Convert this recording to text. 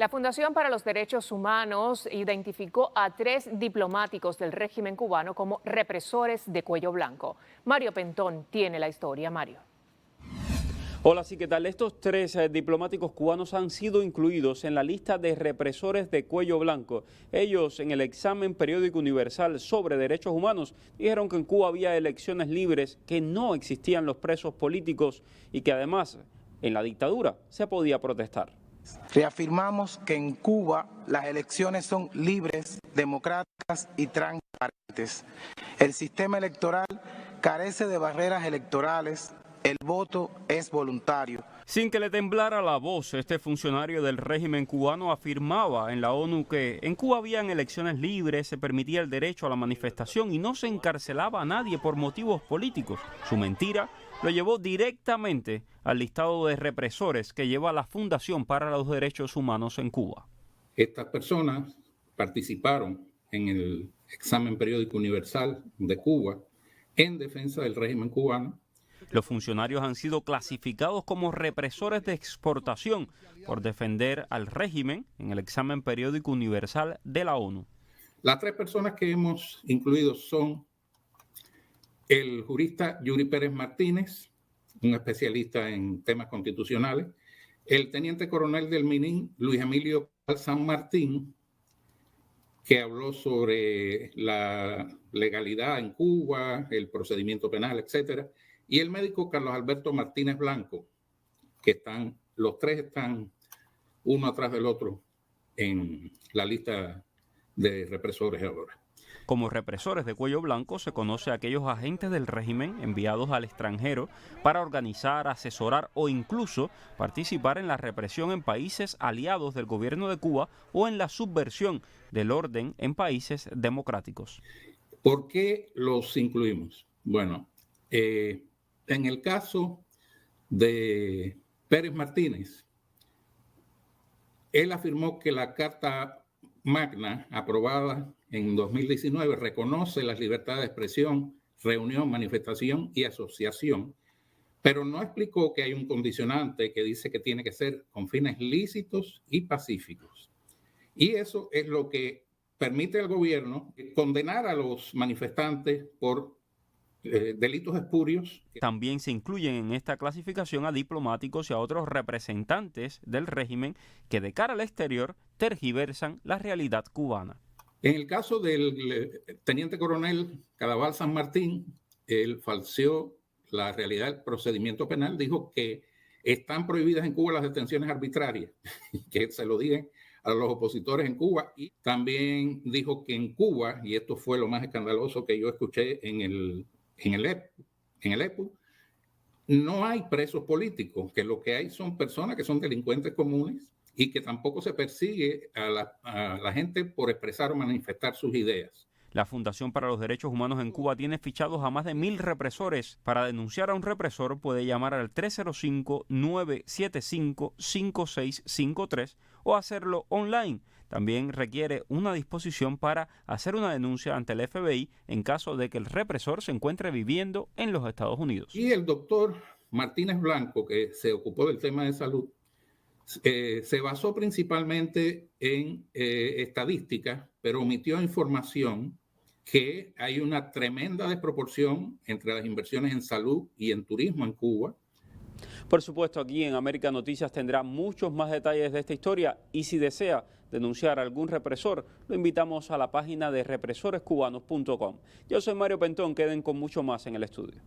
La Fundación para los Derechos Humanos identificó a 3 diplomáticos del régimen cubano como represores de cuello blanco. Mario Pentón tiene la historia. Mario. Hola, sí, ¿qué tal? Estos 3 diplomáticos cubanos han sido incluidos en la lista de represores de cuello blanco. Ellos, en el examen periódico universal sobre derechos humanos, dijeron que en Cuba había elecciones libres, que no existían los presos políticos y que además en la dictadura se podía protestar. Reafirmamos que en Cuba las elecciones son libres, democráticas y transparentes. El sistema electoral carece de barreras electorales. El voto es voluntario. Sin que le temblara la voz, este funcionario del régimen cubano afirmaba en la ONU que en Cuba habían elecciones libres, se permitía el derecho a la manifestación y no se encarcelaba a nadie por motivos políticos. Su mentira lo llevó directamente al listado de represores que lleva la Fundación para los Derechos Humanos en Cuba. Estas personas participaron en el examen periódico universal de Cuba en defensa del régimen cubano. Los funcionarios han sido clasificados como represores de exportación por defender al régimen en el examen periódico universal de la ONU. Las 3 personas que hemos incluido son el jurista Yuri Pérez Martínez, un especialista en temas constitucionales, el teniente coronel del MININ, Luis Emilio San Martín, que habló sobre la legalidad en Cuba, el procedimiento penal, etcétera, y el médico Carlos Alberto Martínez Blanco, que los 3 están uno atrás del otro en la lista de represores ahora. Como represores de cuello blanco se conoce a aquellos agentes del régimen enviados al extranjero para organizar, asesorar o incluso participar en la represión en países aliados del gobierno de Cuba o en la subversión del orden en países democráticos. ¿Por qué los incluimos? Bueno, en el caso de Pérez Martínez, él afirmó que la Carta Magna, aprobada en 2019, reconoce las libertades de expresión, reunión, manifestación y asociación, pero no explicó que hay un condicionante que dice que tiene que ser con fines lícitos y pacíficos. Y eso es lo que permite al gobierno condenar a los manifestantes por delitos espurios. También se incluyen en esta clasificación a diplomáticos y a otros representantes del régimen que de cara al exterior tergiversan la realidad cubana. En el caso del teniente coronel Cadaval San Martín, él falseó la realidad del procedimiento penal, dijo que están prohibidas en Cuba las detenciones arbitrarias, que se lo digan a los opositores en Cuba, y también dijo que en Cuba, y esto fue lo más escandaloso que yo escuché en el EPU, no hay presos políticos, que lo que hay son personas que son delincuentes comunes y que tampoco se persigue a la gente por expresar o manifestar sus ideas. La Fundación para los Derechos Humanos en Cuba tiene fichados a más de 1000 represores. Para denunciar a un represor puede llamar al 305-975-5653 o hacerlo online. También requiere una disposición para hacer una denuncia ante el FBI en caso de que el represor se encuentre viviendo en los Estados Unidos. Y el doctor Martínez Blanco, que se ocupó del tema de salud, se basó principalmente en estadísticas, pero omitió información que hay una tremenda desproporción entre las inversiones en salud y en turismo en Cuba. Por supuesto, aquí en América Noticias tendrá muchos más detalles de esta historia y si desea denunciar a algún represor, lo invitamos a la página de represorescubanos.com. Yo soy Mario Pentón, queden con mucho más en el estudio.